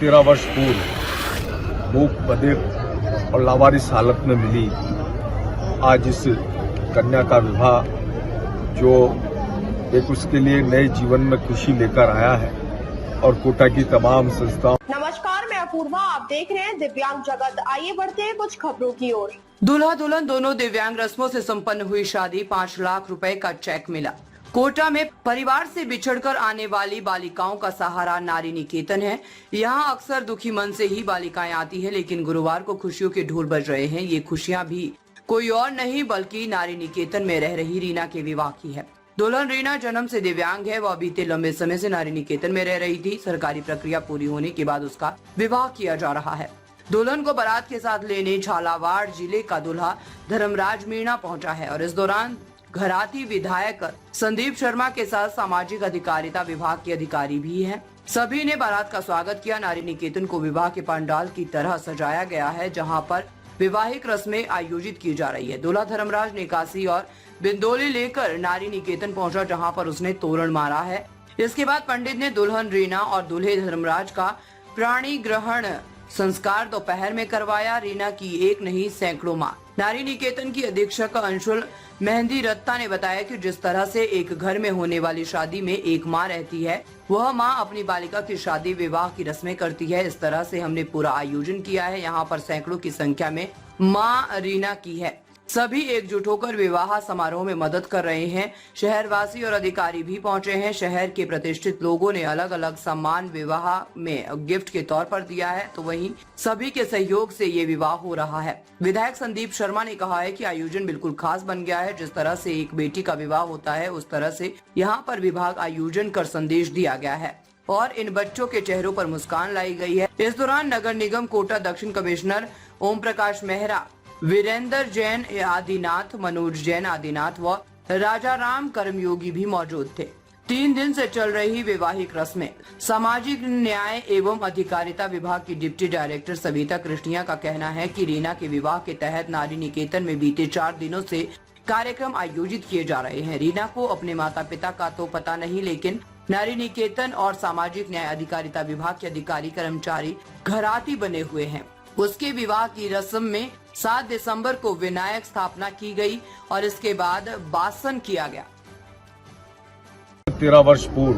13 वर्ष पूर्व मूक बधिर और लावारिस हालत में मिली आज इस कन्या का विवाह जो एक उसके लिए नए जीवन में खुशी लेकर आया है और कोटा की तमाम संस्थाओं। नमस्कार, मैं अपूर्वा, आप देख रहे हैं दिव्यांग जगत। आइए बढ़ते हैं कुछ खबरों की ओर। दूल्हा दुल्हन दोनों दिव्यांग रस्मों से संपन्न हुई शादी। 5 लाख रुपए का चेक मिला। कोटा में परिवार से बिछड़कर आने वाली बालिकाओं का सहारा नारी निकेतन है। यहाँ अक्सर दुखी मन से ही बालिकाएं आती है, लेकिन गुरुवार को खुशियों के ढोल बज रहे हैं। ये खुशियां भी कोई और नहीं बल्कि नारी निकेतन में रह रही रीना के विवाह की है। दुल्हन रीना जन्म से दिव्यांग है। वह बीते लंबे समय से नारी निकेतन में रह रही थी। सरकारी प्रक्रिया पूरी होने के बाद उसका विवाह किया जा रहा है। दुल्हन को बारात के साथ लेने झालावाड़ जिले का दूल्हा धर्मराज मीणा पहुंचा है और इस दौरान घराती विधायक संदीप शर्मा के साथ सामाजिक अधिकारिता विभाग के अधिकारी भी हैं। सभी ने बारात का स्वागत किया। नारी निकेतन को विवाह के पंडाल की तरह सजाया गया है, जहां पर वैवाहिक रस्में आयोजित की जा रही है। दूल्हा धर्मराज निकासी और बिंदोली लेकर नारी निकेतन पहुंचा, जहां पर उसने तोरण मारा है। इसके बाद पंडित ने दुल्हन रीना और दूल्हे धर्मराज का प्राणी ग्रहण संस्कार दोपहर में करवाया। रीना की एक नहीं सैकड़ों मां। नारी निकेतन की अधीक्षक अंशुल मेहंदी रत्ता ने बताया कि जिस तरह से एक घर में होने वाली शादी में एक मां रहती है, वह मां अपनी बालिका की शादी विवाह की रस्में करती है। इस तरह से हमने पूरा आयोजन किया है। यहाँ पर सैकड़ों की संख्या में मां रीना की है। सभी एकजुट होकर विवाह समारोह में मदद कर रहे हैं। शहरवासी और अधिकारी भी पहुंचे हैं। शहर के प्रतिष्ठित लोगों ने अलग अलग सम्मान विवाह में गिफ्ट के तौर पर दिया है, तो वहीं सभी के सहयोग से ये विवाह हो रहा है। विधायक संदीप शर्मा ने कहा है कि आयोजन बिल्कुल खास बन गया है। जिस तरह से एक बेटी का विवाह होता है, उस तरह से यहाँ पर विभाग आयोजन कर संदेश दिया गया है और इन बच्चों के चेहरों पर मुस्कान लाई गई है। इस दौरान नगर निगम कोटा दक्षिण कमिश्नर ओम प्रकाश मेहरा, वीरेंद्र जैन आदिनाथ, मनोज जैन आदिनाथ व राजा राम कर्मयोगी भी मौजूद थे। 3 दिन से चल रही वैवाहिक रस्में। सामाजिक न्याय एवं अधिकारिता विभाग की डिप्टी डायरेक्टर सविता कृष्णिया का कहना है कि रीना के विवाह के तहत नारी निकेतन में बीते 4 दिनों से कार्यक्रम आयोजित किए जा रहे हैं। रीना को अपने माता पिता का तो पता नहीं, लेकिन नारी निकेतन और सामाजिक न्याय अधिकारिता विभाग के अधिकारी कर्मचारी घराती बने हुए हैं। उसके विवाह की रस्म में 7 दिसंबर को विनायक स्थापना की गई और इसके बाद बासन किया गया। 13 वर्ष पूर्व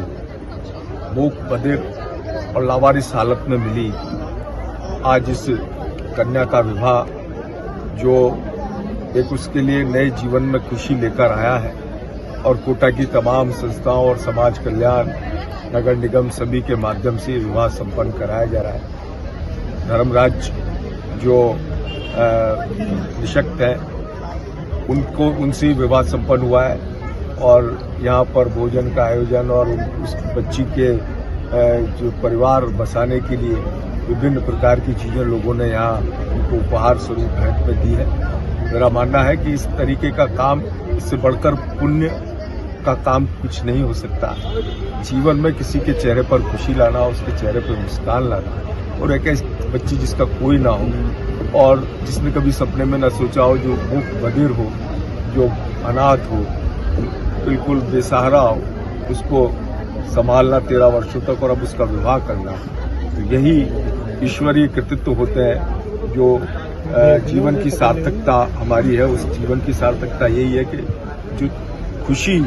मूक बधिर और लावारिस हालत में मिली आज इस कन्या का विवाह जो एक उसके लिए नए जीवन में खुशी लेकर आया है और कोटा की तमाम संस्थाओं और समाज कल्याण नगर निगम सभी के माध्यम से विवाह संपन्न कराया जा रहा है। धर्मराज जो निशक्त है, उनसे विवाह संपन्न हुआ है और यहाँ पर भोजन का आयोजन और उस बच्ची के जो परिवार बसाने के लिए विभिन्न प्रकार की चीजें लोगों ने यहाँ उनको उपहार स्वरूप भेंट में दी है। मेरा मानना है कि इस तरीके का काम, इससे बढ़कर पुण्य का काम कुछ नहीं हो सकता। जीवन में किसी के चेहरे पर खुशी लाना, उसके चेहरे पर मुस्कान लाना, और एक ऐसी बच्ची जिसका कोई ना हो और जिसने कभी सपने में न सोचा हो, जो मूक बधिर हो, जो अनाथ हो, बिल्कुल बेसहारा हो, उसको संभालना 13 वर्षों तक और अब उसका विवाह करना, तो यही ईश्वरीय कृतित्व होते हैं। जो जीवन की सार्थकता हमारी है, उस जीवन की सार्थकता यही है कि जो खुशी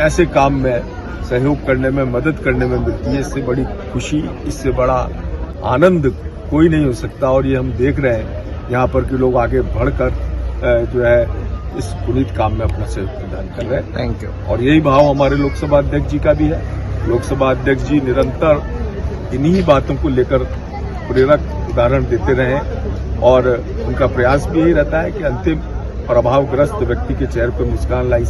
ऐसे काम में सहयोग करने में, मदद करने में मिलती है, इससे बड़ी खुशी, इससे बड़ा आनंद कोई नहीं हो सकता। और ये हम देख रहे हैं यहाँ पर कि लोग आगे बढ़कर जो है इस पुनीत काम में अपना सहयोग प्रदान कर रहे हैं। Thank you. और यही भाव हमारे लोकसभा अध्यक्ष जी का भी है। लोकसभा अध्यक्ष जी निरंतर इन्हीं बातों को लेकर प्रेरक उदाहरण देते रहे और उनका प्रयास भी यही रहता है कि अंतिम प्रभावग्रस्त व्यक्ति के चेहरे पर मुस्कान लाई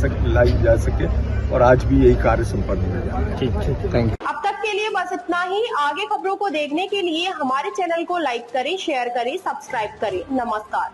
जा सके, और आज भी यही कार्य संपन्न हो जाए। ठीक, थैंक यू। अब तक के लिए बस इतना ही। आगे खबरों को देखने के लिए हमारे चैनल को लाइक करें, शेयर करें, सब्सक्राइब करें। नमस्कार।